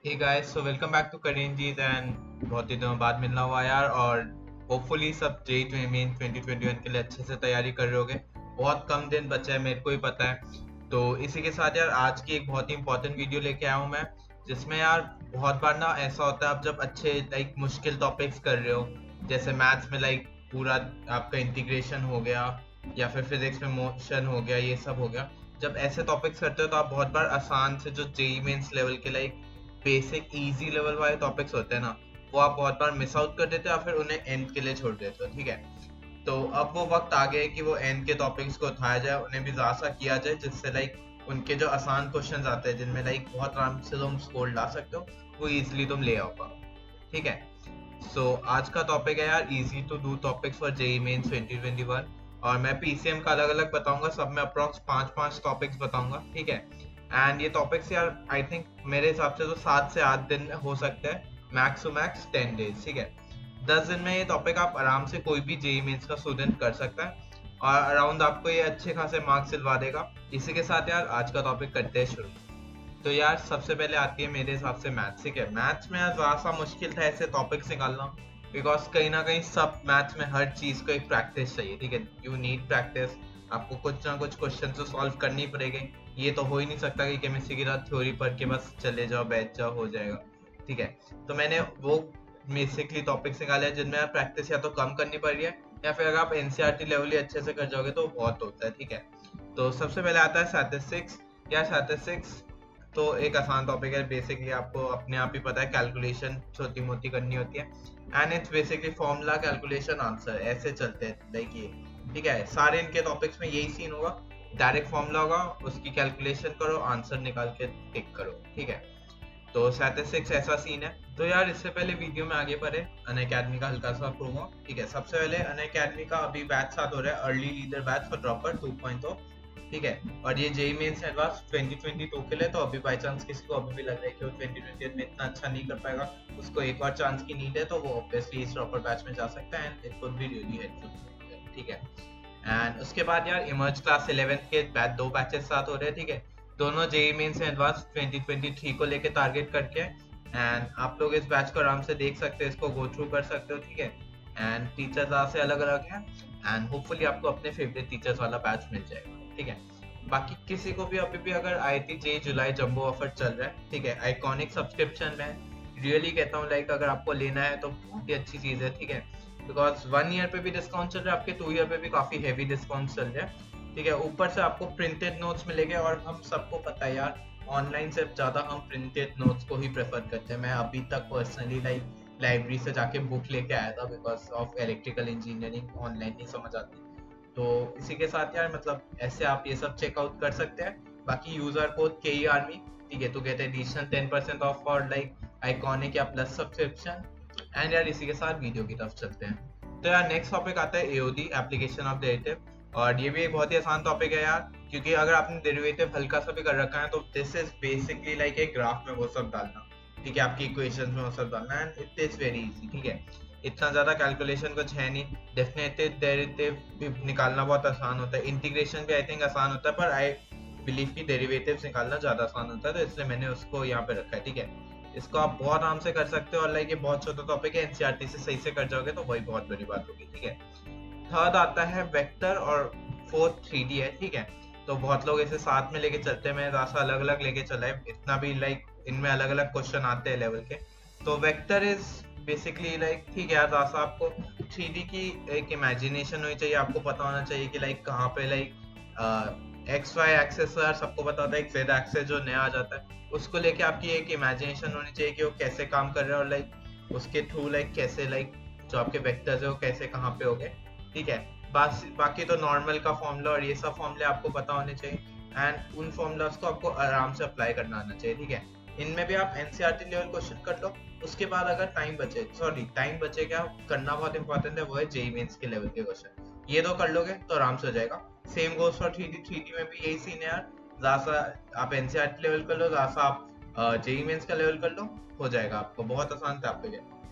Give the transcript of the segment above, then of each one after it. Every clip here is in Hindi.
Hey guys, so welcome back to Kareen Jeet and बहुत ही दिनों बाद मिलना हुआ यार। और होपफुली सब जेई मेन 2021 के लिए अच्छे से तैयारी कर रहे होगे। बहुत कम दिन बचे हैं, मेरे को ही पता है। तो इसी के साथ यार आज की एक बहुत ही इंपॉर्टेंट वीडियो लेके आया हूँ मैं, जिसमें यार बहुत बार ना ऐसा होता है, आप जब अच्छे लाइक मुश्किल टॉपिक्स कर रहे हो, जैसे मैथ्स में लाइक पूरा आपका इंटीग्रेशन हो गया, या फिर फिजिक्स में मोशन हो गया, ये सब हो गया। जब ऐसे टॉपिक्स करते हो तो आप बहुत बार आसान से जो जेई मेंस लेवल के लाइक बेसिक इजी लेवल वाले टॉपिक्स होते हैं ना, वो आप बहुत बार मिस आउट कर देते हो या फिर उन्हें एंड के लिए छोड़ देते हो। ठीक है, तो अब वो वक्त आ गया है कि वो एंड के टॉपिक्स को उठाया जाए, उन्हें भी ज़्यादा किया जाए, जिससे लाइक उनके जो आसान क्वेश्चंस आते हैं जिनमें लाइक बहुत आराम से तुम स्कोर ला सकते हो, वो इजीली तुम ले आओ पाओ। ठीक है, सो आज का टॉपिक है यार easy to do topics for JEE Mains 2021। और मैं पीसीएम का अलग अलग बताऊंगा, सब में अप्रॉक्स 5-5 टॉपिक्स बताऊंगा। ठीक है, एंड ये टॉपिक्स यार आई थिंक मेरे हिसाब से तो 7 से 8 दिन में हो सकते हैं, मैक्स टू मैक्स 10 डेज। ठीक है, 10 दिन में ये टॉपिक आप आराम से कोई भी जेई मेंस का स्टूडेंट कर सकता है, और अराउंड आपको ये अच्छे खासे मार्क्स दिलवा देगा। इसी के साथ यार आज का टॉपिक करते हैं शुरू। तो यार सबसे पहले आती है मेरे हिसाब से मैथ्स। ठीक है, मैथ्स में यार ज़रा सा मुश्किल था ऐसे टॉपिक्स निकालना, बिकॉज कहीं ना कहीं सब मैथ्स में हर चीज़ को एक प्रैक्टिस चाहिए। ठीक है, यू नीड प्रैक्टिस, आपको कुछ ना कुछ क्वेश्चन तो सॉल्व करनी पड़ेगी। ये तो हो ही नहीं सकता कि केमिस्ट्री की तरह थ्योरी पढ़ के बस चले जाओ बैठ जाओ हो जाएगा। ठीक है, तो मैंने वो बेसिकली टॉपिक्स निकाले हैं जिनमें आप प्रैक्टिस या तो कम करनी पड़ रही है, या फिर अगर आप एनसीईआरटी लेवल ही अच्छे से कर जाओगे तो बहुत होता है। ठीक है, तो सबसे पहले आता है स्टैटिस्टिक्स। या स्टैटिस्टिक्स तो एक आसान टॉपिक है, बेसिकली आपको अपने आप ही पता है, कैलकुलेशन छोटी मोटी करनी होती है, and it's basically formula calculation answer ऐसे चलते हैं लाइक ये। ठीक है, सारे इनके टॉपिक्स में यही सीन होगा, डायरेक्ट फॉर्मूला होगा, उसकी कैलकुलेशन करो, आंसर निकाल के टिक करो। ठीक है, तो स्टैटिस्टिक्स ऐसा सीन है। तो यार इससे पहले वीडियो में आगे बढ़े, अनअकैडमी का हल्का सा प्रोमो। ठीक है, सबसे पहले अनअकैडमी का अभी बैच स्टार्ट हो रहा है, early leader batch for dropper 2.0। ठीक है, और ये जेई मेंस एडवांस 2022 के लिए। तो अभी बाई चांस किसी को अभी भी लग रहा है कि वो 2020 में इतना अच्छा नहीं कर पाएगा, उसको एक और चांस की नीड है, तो वो ऑब्वियसली इस ड्रॉपर बैच में जा सकता है, and it would be really helpful. ठीक है, एंड उसके बाद यार इमर्ज क्लास 11 के बैच 2 बैचेस साथ हो रहे हैं। ठीक है, दोनों जेई मेंस एडवांस 2023 को लेके टारगेट करके, एंड आप लोग इस बैच को आराम से देख सकते हैं, इसको गो थ्रू कर सकते हो। ठीक है, एंड टीचर्स से अलग अलग हैं, एंड होपफुली आपको अपने फेवरेट टीचर्स वाला बैच मिल जाएगा। ठीक है, बाकी किसी को भी अभी भी अगर आईआईटी जेई जुलाई जंबो ऑफर चल रहा है, ठीक है, आइकॉनिक सब्सक्रिप्शन में रियली कहता हूँ लाइक अगर आपको लेना है तो बहुत ही अच्छी चीज है। ठीक है, बिकॉज 1 ईयर पे भी डिस्काउंट चल रहा है, आपके 2 ईयर पे भी काफी हेवी डिस्काउंट चल रहा है। ठीक है, ऊपर से आपको प्रिंटेड नोट्स मिलेंगे, और हम सबको पता है यार ऑनलाइन से ज्यादा हम प्रिंटेड नोट्स को ही प्रेफर करते हैं। मैं अभी तक पर्सनली लाइक लाइब्रेरी से जाके बुक लेके आया था, because of electrical engineering online नहीं समझ आती। तो इसी के साथ यार मतलब ऐसे आप ये सब चेकआउट कर सकते हैं। बाकी यूजर कोड के ई आर्मी, ठीक है, तो कहते हैं additional 10% of for like iconic या प्लस सब्सक्रिप्शन। एंड यार इसी के साथ वीडियो की तरफ चलते हैं। तो यार नेक्स्ट टॉपिक आता है एओडी, एप्लीकेशन ऑफ डेरिवेटिव। और ये भी एक बहुत ही आसान टॉपिक है यार, क्योंकि अगर आपने डेरिवेटिव हल्का सा भी कर रखा है तो दिस इज बेसिकली लाइक एक ग्राफ में वो सब डालना। ठीक है, आपकी इक्वेशन में वो सब डालना, and it is very easy. ठीक है, इतना ज्यादा कैलकुलेशन कुछ है नहीं। डेफिनेटिव डेरिवेटिव भी निकालना बहुत आसान होता है, इंटीग्रेशन भी आई थिंक आसान होता है, पर आई बिलीव की डेरिवेटिव्स निकालना ज्यादा आसान होता है, तो इसलिए मैंने उसको यहाँ पे रखा है। ठीक है, इसको आप बहुत आराम से कर सकते हो, और लाइक ये बहुत छोटा टॉपिक है, एनसीईआरटी से सही से कर जाओगे तो वही बहुत बड़ी बात होगी। ठीक है, थर्ड आता है वेक्टर, और फोर्थ 3D है। ठीक है, तो बहुत लोग इसे साथ में लेके चलते हैं, मैं रास्ता अलग अलग लेके चला है, इतना भी लाइक इनमें अलग अलग क्वेश्चन आते हैं लेवल के। तो वेक्टर इज बेसिकली लाइक, ठीक है यार रास्ता, आपको 3D की एक इमेजिनेशन होनी चाहिए, आपको पता होना चाहिए कि लाइक कहाँ पे लाइक एक्स वाई एक्सेस यार सबको पता होता है, एक जेड एक्सेस जो नया आ जाता है उसको लेके आपकी एक इमेजिनेशन होनी चाहिए कि वो कैसे काम कर रहे हैं, और लाइक उसके थ्रू लाइक कैसे लाइक जो आपके वेक्टर्स है वो कैसे कहाँ पे हो गए। ठीक है, बाकी तो नॉर्मल का फॉर्मूला और ये सब फॉर्मूले आपको पता होने चाहिए, एंड उन फॉर्मूलाज को आपको आराम से अप्लाई करना आना चाहिए। ठीक है, इनमें भी आप एनसीईआरटी लेवल क्वेश्चन कर लो, उसके बाद अगर टाइम बचे क्या करना बहुत इंपॉर्टेंट है, वो है जेई मेंस के लेवल के क्वेश्चन, ये दो कर लोगे तो आराम से हो जाएगा। सेम गोस फॉर 3D में भी यही सीन है यार, ज्यादा आप एनसीईआरटी लेवल कर लो, ज्यादा आप जेई मेंस का लेवल कर लो, हो जाएगा आपको, बहुत आसान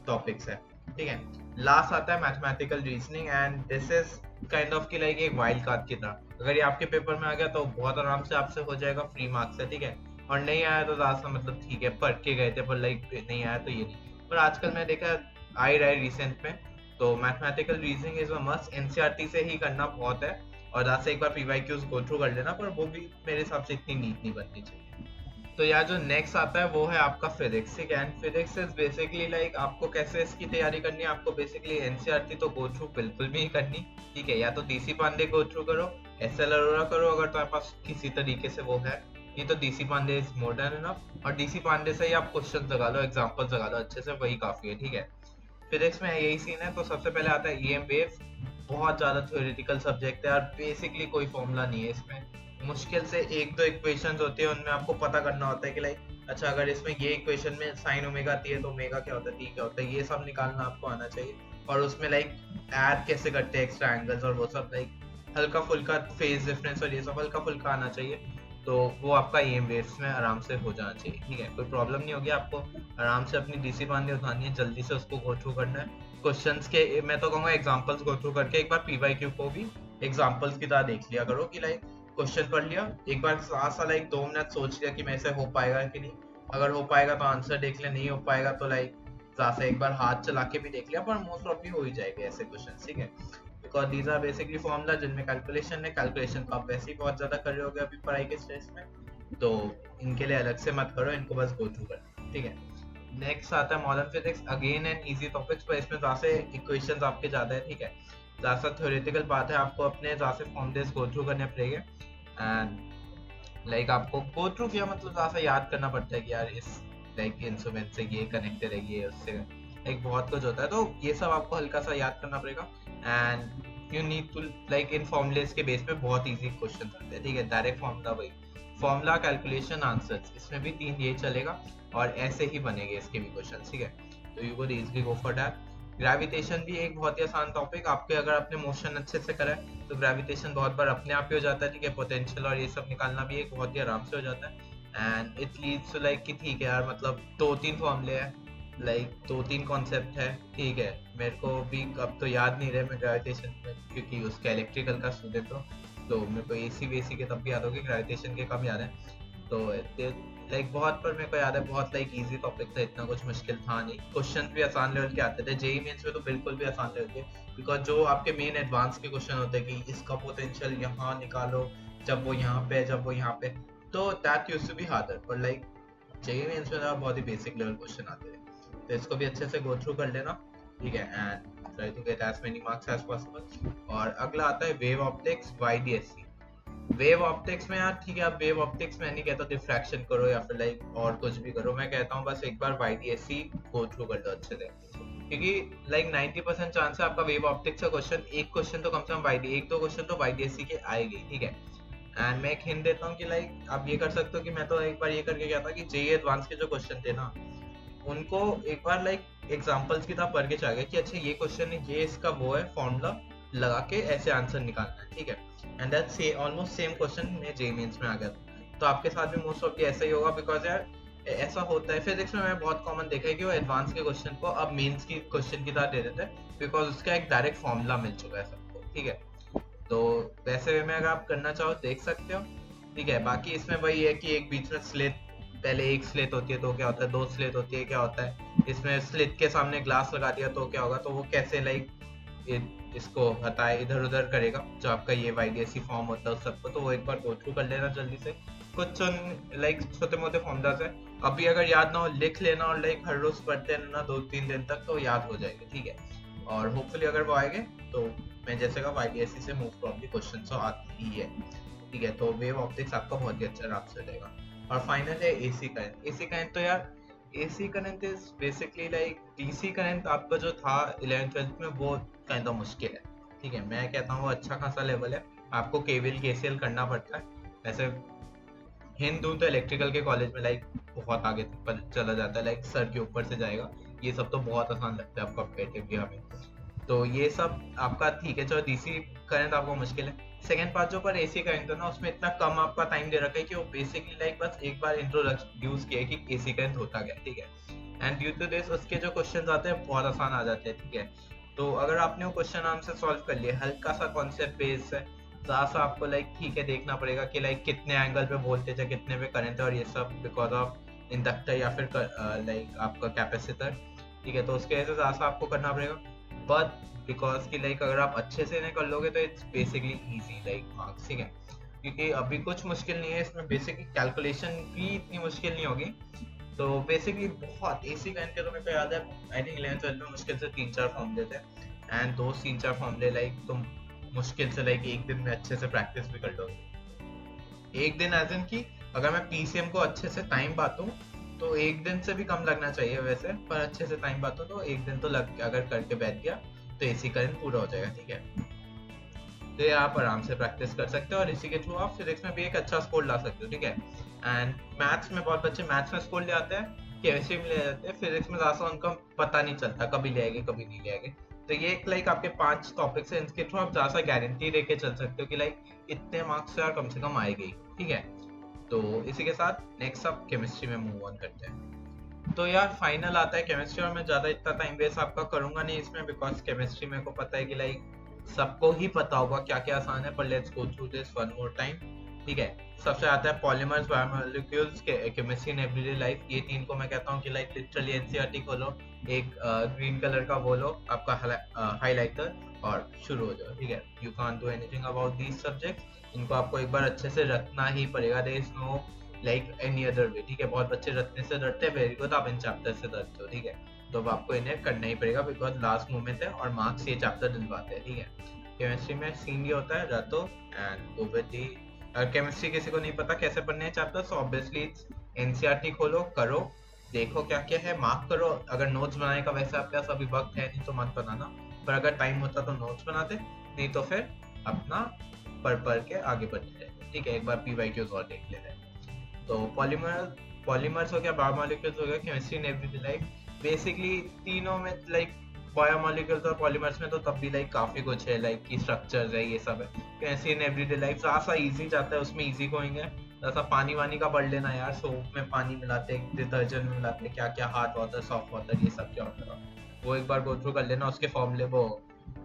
टॉपिक्स है। ठीक है, लास्ट आता है mathematical reasoning, and this is kind of की लाइक एक वाइल्ड कार्ड की तरह, अगर ये आपके पेपर में आ गया तो बहुत आराम से आपसे हो जाएगा, फ्री मार्क्स है। ठीक है, और नहीं आया तो ज्यादा मतलब ठीक है, पढ़ के गए थे, पर लाइक नहीं आया तो ये नहीं। पर आजकल मैं देखा आ ही रहा है रिसेंट में, तो mathematical reasoning is a must, NCERT से ही करना बहुत है, और आज से एक बार पीवाईक्यूज गो थ्रू कर लेना, पर वो भी मेरे हिसाब से इतनी नीट नहीं बननी चाहिए। तो यार जो नेक्स्ट आता है वो है आपका फिजिक्स, ठीक है। And physics is basically like आपको कैसे इसकी तैयारी करनी है, आपको बेसिकली एनसीईआरटी तो गो थ्रू बिल्कुल भी नहीं करनी, ठीक है। या तो डीसी पांडे गो थ्रू करो, एसएल अरोरा करो, अगर तुम्हारे पास किसी तरीके से वो है, नहीं तो DC Pandey is more than enough, और डीसी पांडे से ही आप क्वेश्चन लगा लो, एग्जाम्पल्स लगा लो अच्छे से, वही काफी है, ठीक है। फिजिक्स में यही सीन है। तो सबसे पहले आता है ईएम वेव्स, बहुत ज्यादा थ्योरेटिकल सब्जेक्ट है और बेसिकली कोई फॉर्मूला नहीं है इसमें, मुश्किल से एक दो इक्वेशंस होती है, उनमें आपको पता करना होता है कि लाइक अच्छा अगर इसमें ये इक्वेशन में साइन ओमेगा आती है तो ओमेगा क्या होता है, टी क्या होता है, ये सब निकालना आपको आना चाहिए। और उसमें लाइक ऐड कैसे करते हैं एक्स्ट्रा एंगल्स और वो सब, लाइक हल्का फुल्का फेज डिफरेंस और ये सब हल्का फुल्का आना चाहिए। तो वो आपका ईएम वेव्स में आराम से हो जाना चाहिए, ठीक है, कोई प्रॉब्लम नहीं होगी आपको। आराम से अपनी डीसी पांडे उठानी है, जल्दी से उसको गो थ्रू करना है। क्वेश्चंस के मैं तो कहूंगा एग्जांपल्स गो थ्रू करके एक बार पीवाईक्यू को भी एग्जांपल्स की तरह देख लिया करो, कि लाइक क्वेश्चन पढ़ लिया एक बार, सा लाइक 2 मिनट सोच लिया कि मैं ऐसे हो पाएगा कि नहीं, अगर हो पाएगा तो आंसर देख लिया, नहीं हो पाएगा तो लाइक से एक बार हाथ चला के भी देख लिया, पर मोस्ट ऑफ हो ही जाएंगे ऐसे क्वेश्चन, ठीक है। Because these are basically formula जिनमें कैलकुलेशन है, कैलकुलेशन तो आप वैसे ही बहुत ज्यादा कर रहे होगे अभी पढ़ाई के स्ट्रेस में, तो इनके लिए अलग से मत करो, इनको बस गो थ्रू करो, ठीक है। नेक्स्ट आता है modern physics, again and easy topics, पर इसमें ज्यादा से इक्वेशंस आपके ज्यादा है, ठीक है, ज्यादा सा थ्योरेटिकल बात है, आपको अपने ज्यादा से फॉर्मूलेस गो थ्रू करने पड़ेंगे। एंड लाइक आपको गो थ्रू किया मतलब ज्यादा सा याद करना पड़ता है कि यार इस लाइक इंस्ट्रूमेंट से ये कनेक्टेड है, ये उससे एक बहुत कुछ होता है, तो ये सब आपको हल्का सा याद करना पड़ेगा। And you need to like इन फॉर्मूलेस के बेस पे बहुत इजी क्वेश्चन आते हैं, ठीक है, डायरेक्ट फॉर्मूला वही फॉर्मूला कैलकुलेशन आंसर्स, इसमें भी 3 ये चलेगा, और ऐसे ही बनेंगे इसके भी क्वेश्चन, ठीक है। तो you would easily go for that. Gravitation भी एक बहुत ही आसान टॉपिक, आपके अगर आपने मोशन अच्छे से करा है तो ग्रेविटेशन बहुत बार अपने आप ही हो जाता है, ठीक है, पोटेंशियल और ये सब निकालना भी एक बहुत ही आराम से हो जाता है। And it leads to like कि ठीक है यार, मतलब 2-3 फॉर्मूले हैं, लाइक 2-3 कॉन्सेप्ट है, ठीक है, मेरे को भी अब तो याद नहीं रहे मैं ग्रेविटेशन में, क्योंकि उसका इलेक्ट्रिकल का स्टूडेंट हूँ, तो मेरे को एसी वेसी के तब भी याद होगी, ग्रेविटेशन के कम याद है। तो लाइक बहुत, पर मेरे को याद है बहुत लाइक इजी टॉपिक था, इतना कुछ मुश्किल था नहीं, क्वेश्चन भी आसान लेवल के आते थे, जेई मेंस में तो बिल्कुल भी आसान लेवल के, बिकॉज जो आपके मेन एडवांस के क्वेश्चन होते हैं कि इसका पोटेंशियल यहाँ निकालो जब वो यहाँ पे, जब वो यहाँ पे, तो that used to be harder, पर लाइक जेई मेंस में बहुत ही बेसिक लेवल क्वेश्चन आते थे, तो इसको भी अच्छे से गो थ्रू कर लेना, ठीक है, and try to get as many marks as possible. और अगला आता है wave optics, YDSE. Wave optics में यार ठीक है, आप वेव ऑप्टिक्स में नहीं कहता डिफ्रैक्शन करो या फिर लाइक और कुछ भी करो, मैं कहता हूँ बस एक बार वाईडीएससी गो थ्रू कर दो अच्छे से, क्योंकि लाइक 90% चांस है आपका वेव ऑप्टिक्स का क्वेश्चन, एक क्वेश्चन तो कम से कम एक दो क्वेश्चन तो वाईडीएससी के आएगी, ठीक है। एंड मैं एक हिंट देता हूँ कि लाइक आप ये कर सकते हो कि मैं तो एक बार ये करके गया था कि जेई एडवांस के जो क्वेश्चन थे ना, उनको एक बार लाइक एग्जांपल्स की तरह पढ़ के चला गया कि अच्छा ये क्वेश्चन है, ये इसका वो है फॉर्मूला, लगा के ऐसे आंसर निकालना है, ठीक है। एंड दैट से ऑलमोस्ट सेम क्वेश्चन में जेईई मेंस में आ गया था, तो आपके साथ भी मोस्ट ऑफ ऐसा ही होगा, बिकॉज यार ऐसा होता है फिजिक्स में, मैं बहुत कॉमन देखा है कि वो एडवांस के क्वेश्चन को अब मेंस की क्वेश्चन की तरह दे देते हैं, बिकॉज उसका एक डायरेक्ट फॉर्मूला मिल चुका है सबको, ठीक है। तो वैसे वे में अगर आप करना चाहो देख सकते हो, ठीक है। बाकी इसमें वही है कि एक बीच में स्लिट, पहले एक स्लिट होती है तो क्या होता है, 2 स्लिट होती है क्या होता है, इसमें स्लिट के सामने ग्लास लगा दिया तो क्या होगा, तो वो कैसे लाइक इसको हटाए इधर उधर करेगा, जो आपका ये वाईडीएससी फॉर्म होता है उस सबको, तो वो एक बार गो थ्रू कर लेना जल्दी से, कुछ लाइक छोटे मोटे फॉर्मूलाज है, अभी अगर याद ना हो लिख लेना, और लाइक हर रोज पढ़ते रहना 2-3 दिन तक, तो याद हो जाएगा, ठीक है। और होपफुली अगर वो आएंगे तो मैं जैसे कहा वाईडीएससी से मोस्ट प्रॉब्ली क्वेश्चन तो आती ही है, ठीक है। तो वेव ऑप्टिक्स आपका बहुत ही अच्छा आराम से रहेगा। और फाइनल है एसी करंट। एसी करंट तो यार AC current is basically like DC current आपका जो था 11th-12th में, वो काइंड ऑफ मुश्किल है, ठीक है, मैं कहता हूँ वो अच्छा खासा लेवल है, आपको केवीएल केसीएल करना पड़ता है, वैसे हिंद दूं तो इलेक्ट्रिकल के कॉलेज में लाइक बहुत आगे पर चला जाता है, लाइक सर के ऊपर से जाएगा, ये सब तो बहुत आसान लगता है आपको कंपैरेटिवली हमें, तो ये सब आपका ठीक है, चलो डीसी करंट आपको मुश्किल है। सेकंड पार्ट जो पर एसी करंट है ना, उसमें इतना कम आपका टाइम दे रखा है कि वो बेसिकली लाइक बस एक बार इंट्रोड्यूस किया कि एसी करंट होता क्या, ठीक है। एंड ड्यू टू दिस उसके जो क्वेश्चंस आते हैं बहुत आसान आ जाते हैं, ठीक है। तो अगर आपने वो क्वेश्चन आराम से सॉल्व कर लिया, हल्का सा कॉन्सेप्ट बेस है, ज़्यादा सा आपको लाइक ठीक है देखना पड़ेगा कि लाइक कितने एंगल पे वोल्टेज है, कितने पे करंट है और ये सब, बिकॉज ऑफ इंडक्टर या फिर लाइक आपका कैपेसिटर, ठीक है। तो उसके वजह से ज़्यादा सा आपको करना पड़ेगा, बट बिकॉज कि लाइक अगर आप अच्छे से नहीं कर लोगे तो it's basically easy like marks, ठीक है। क्योंकि अभी कुछ मुश्किल नहीं है इसमें, बेसिकली कैलकुलेशन भी इतनी मुश्किल नहीं होगी। तो बेसिकली बहुत एसी का इनके, तो मेरे को याद है आई थिंक 11th-12th में मुश्किल से 3-4 फॉर्मूले थे, एंड दो 3-4 फॉर्मूले लाइक तुम मुश्किल से लाइक एक दिन में अच्छे से प्रैक्टिस भी कर लोगे। एक दिन एज इन की अगर मैं पीसीएम को अच्छे से टाइम बांटूं तो एक दिन से भी कम लगना चाहिए वैसे, पर अच्छे से टाइम बांटूं तो एक दिन तो लग, अगर करके बैठ गया तो एसी करंट पूरा हो जाएगा, ठीक है। तो ये आप आराम से प्रैक्टिस कर सकते हो और इसी के थ्रू आप फिजिक्स में भी एक अच्छा स्कोर ला सकते हो, ठीक है। एंड मैथ्स में बहुत बच्चे मैथ्स में स्कोर ले आते हैं, केमिस्ट्री में ले जाते हैं, फिजिक्स में ज़्यादा उनका पता नहीं चलता कभी ले आएंगे कभी नहीं ले आएंगे। तो ये एक लाइक आपके 5 टॉपिक्स हैं, इनके थ्रू आप ज़्यादा सा गारंटी लेके चल सकते हो कि लाइक इतने मार्क्स यार कम से कम आएगी, ठीक है। तो इसी के साथ नेक्स्ट आप केमिस्ट्री में मूव ऑन करते हैं। तो यार फाइनल आता है केमिस्ट्री, और मैं ज़्यादा इतना टाइम वेस्ट आपका करूंगा नहीं इसमें, बिकॉज केमिस्ट्री मेरे को पता है कि लाइक सबको ही पता होगा क्या क्या आसान है, पर let's go through this one more time, ठीक है। सबसे आता है polymers, biomolecules, chemistry in everyday life. ये तीन को मैं कहता हूँ कि लाइक लिटरली एनसीईआरटी खोलो, एक ग्रीन कलर का वो लो आपका हाइलाइटर और शुरू हो जाओ, ठीक है। You can't do anything about these subjects, इनको आपको एक बार अच्छे से रखना ही पड़ेगा, there is no like any other way, ठीक है। बहुत बच्चे रटने से डरते हैं, वेरी गुड, आप इन चैप्टर से डरते हो, ठीक है। तो अब आपको इन्हें करना ही पड़ेगा बिकॉज लास्ट मोमेंट है और मार्क्स ये चैप्टर दिलवाते हैं, ठीक है। केमिस्ट्री में सीन ये होता है रटो एंड गो विद दी। अगर केमिस्ट्री किसी को नहीं पता कैसे पढ़ने हैं चैप्टर, सो ऑब्वियसली एनसीईआरटी खोलो, करो, देखो क्या क्या है, मार्क करो। अगर नोट्स बनाने का वैसे आपके पास अभी वक्त है नहीं तो मत बनाना, पर अगर टाइम होता तो नोट्स बनाते, नहीं तो फिर अपना पढ़ के आगे बढ़ते हैं, ठीक है। एक बार पीवाईक्यूज और देख लेते हैं। तो पॉलीमर्स हो गया, बायोमोलिक्यूल्स हो गया, chemistry in everyday life, basically तीनों में लाइक बायोमोलिक्यूल्स और पॉलीमर्स में तो तब भी लाइक काफी कुछ है, लाइक की स्ट्रक्चर्स है, ये सब है। केमिस्ट्री इन एवरीडे लाइफ ज़्यादा इजी जाता है, उसमें इजी गोइंग है। जैसा पानी वानी का पढ़ लेना यार, सोप में पानी मिलाते हैं, डिटर्जेंट में मिलाते हैं, क्या क्या, हार्ड वाटर, सॉफ्ट वाटर, ये सब क्या होता है वो एक बार गो थ्रू कर लेना। उसके फॉर्मूले वो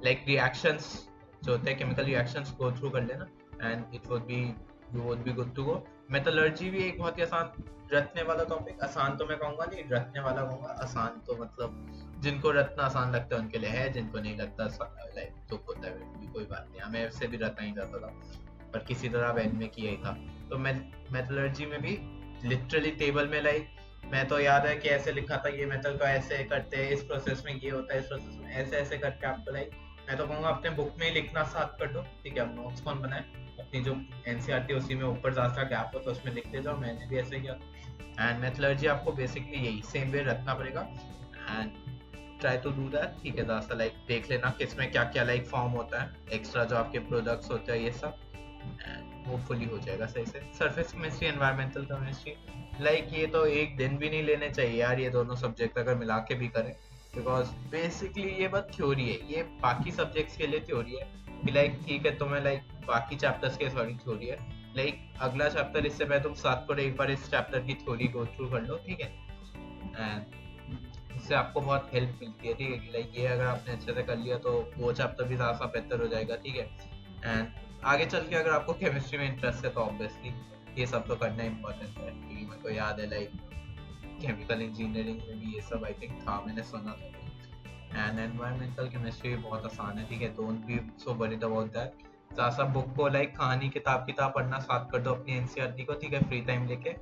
लाइक रिएक्शंस जो होते हैं, केमिकल रिएक्शंस गो थ्रू कर लेना and it would be good to go. Metallurgy भी एक बहुत ही आसान रटने वाला टॉपिक, आसान तो मैं कहूँगा नहीं, रटने वाला कहूँगा। आसान तो मतलब जिनको रटना आसान लगता है उनके लिए है, जिनको नहीं लगता लाइक तो होता है, कोई बात नहीं, हमें से भी रटना ही जाता था, पर किसी तरह एंड में किया ही था। तो मेटलर्जी में भी लिटरली टेबल में लाइक मैं तो याद है कि ऐसे लिखा था, ये मेटल का ऐसे करते हैं, इस प्रोसेस में ये होता है, इस प्रोसेस में ऐसे ऐसे करके आपको लाइक मैं तो कहूँगा अपने बुक में ही लिखना स्टार्ट कर दो, ठीक है। अब नोट्स कौन बनाए, अपनी जो एनसीईआरटी उसी में ऊपर ज्यादा गैप हो तो उसमें लिखते जाओ, मैंने भी ऐसे किया। एंड मेथलर्जी आपको बेसिकली यही सेम वे रखना पड़ेगा and try to do that, ठीक है। ज्यादा लाइक देख लेना किसमें क्या क्या लाइक फॉर्म होता है, एक्स्ट्रा जो आपके प्रोडक्ट्स होते हैं, ये सब, एंड होपफुली हो जाएगा सही से। Surface chemistry, environmental chemistry, like ये तो एक दिन भी नहीं लेने चाहिए यार, ये दोनों सब्जेक्ट अगर मिला के भी करें, बिकॉज बेसिकली ये बस थ्योरी है, ये बाकी सब्जेक्ट्स के लिए थ्योरी है कि लाइक ठीक है तुम्हें लाइक बाकी चैप्टर्स के सॉरी थ्योरी है, लाइक अगला चैप्टर इससे पहले तुम साथ को एक बार इस चैप्टर की थ्योरी गो थ्रू कर लो, ठीक है। एंड इससे आपको बहुत हेल्प मिलती है, ठीक है, कि लाइक ये अगर आपने अच्छे से कर लिया तो वो चैप्टर भी ज़्यादा बेहतर हो जाएगा, ठीक है। एंड आगे चल के अगर आपको केमिस्ट्री में इंटरेस्ट है तो ऑब्वियसली ये सब तो करना इम्पोर्टेंट है, क्योंकि मेरे को याद है लाइक केमिकल इंजीनियरिंग में भी ये सब आई थिंक था, मैंने सुना था। एंड एनवायरमेंटल केमिस्ट्री बहुत आसान है, ठीक है, don't be so worried about that. ज़्यादा बुक को लाइक कहानी किताब पढ़ना स्टार्ट कर दो अपनी एनसीईआरटी को, ठीक है, फ्री टाइम लेके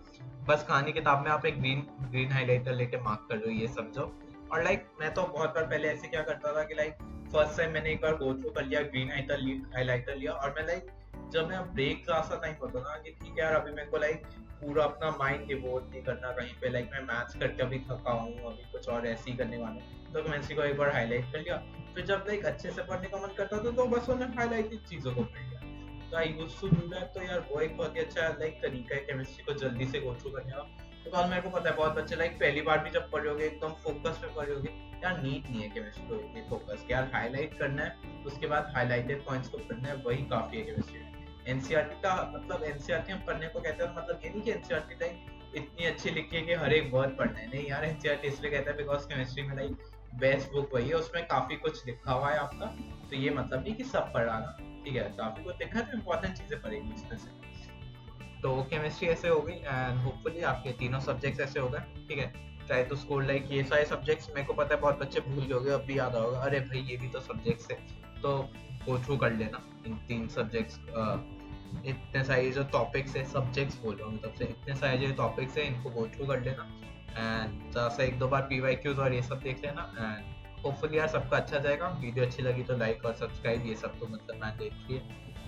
बस कहानी किताब में आप एक ग्रीन हाइलाइटर लेके मार्क कर दो, ये समझो। और लाइक मैं तो बहुत बार पहले ऐसे क्या करता था कि लाइक फर्स्ट टाइम मैंने एक बार गो थ्रू कर लिया, ग्रीन हाइलाइटर लिया, और मैं लाइक जब मैं ब्रेक सा टाइम होता ना कि ठीक है यार अभी मेरे को लाइक पूरा अपना माइंड डिवोट नहीं करना कहीं पे, लाइक मैं मैथ्स करके अभी थका हूँ, अभी कुछ और ऐसे ही करने वाला हूँ, तो मैं इसी को एक बार हाईलाइट कर लिया। फिर जब लाइक अच्छे से पढ़ने का मन करता था तो बस उन्हें हाईलाइटेड चीजों को पढ़ लिया। तो I used to do that. तो यार वो एक बहुत ही अच्छा लाइक तरीका है केमिस्ट्री को जल्दी से गो थ्रू करने का। तो बाद मेरे को पता है बहुत बच्चे लाइक पहली बार भी जब पढ़ोगे एकदम फोकस में पढ़ोगे, यार नीड नहीं है केमिस्ट्री को इतनी फोकस, यार हाईलाइट करना है, उसके बाद हाईलाइटेड पॉइंट्स को पढ़ना है, वही काफी है केमिस्ट्री में। एनसीईआरटी का मतलब एनसीईआरटी हम पढ़ने को कहते हैं, मतलब ये नहीं कि एनसीईआरटी लाइक इतनी अच्छी लिखी है कि हर एक वर्ड पढ़ना है, नहीं यार, एनसीईआरटी इसलिए कहता है बिकॉज केमिस्ट्री में लाइक बेस्ट बुक वही है, उसमें काफी कुछ लिखा हुआ है आपका। तो ये मतलब नहीं कि सब पढ़ाना, ठीक है, काफी कुछ लिखा है तो इम्पोर्टेंट चीजें पढ़ेंगी इसमें से। तो केमिस्ट्री ऐसे हो गई एंड होपफुली आपके तीनों सब्जेक्ट्स ऐसे हो गए, ठीक है। ट्राई टू स्कोर लाइक ये सारे सब्जेक्ट्स, मेरे को पता है बहुत बच्चे भूल गए होंगे, अब भी याद आओगे अरे भाई ये भी तो सब्जेक्ट्स है। तो गो थ्रू कर लेना इन 3 सब्जेक्ट्स। इतने सारे जो टॉपिक्स है, सब्जेक्ट्स बोल रहा हूँ तब से, इतने सारे जो टॉपिक्स है इनको गो थ्रू कर लेना एंड से 1-2 बार पीवाईक्यूज और ये सब देख लेना एंड होपफुली यार सबका अच्छा जाएगा। वीडियो अच्छी लगी तो लाइक और सब्सक्राइब ये सब तो मतलब मैं देख लिए,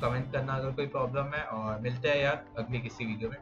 कमेंट करना अगर कोई प्रॉब्लम है, और मिलते हैं यार अगली किसी वीडियो में।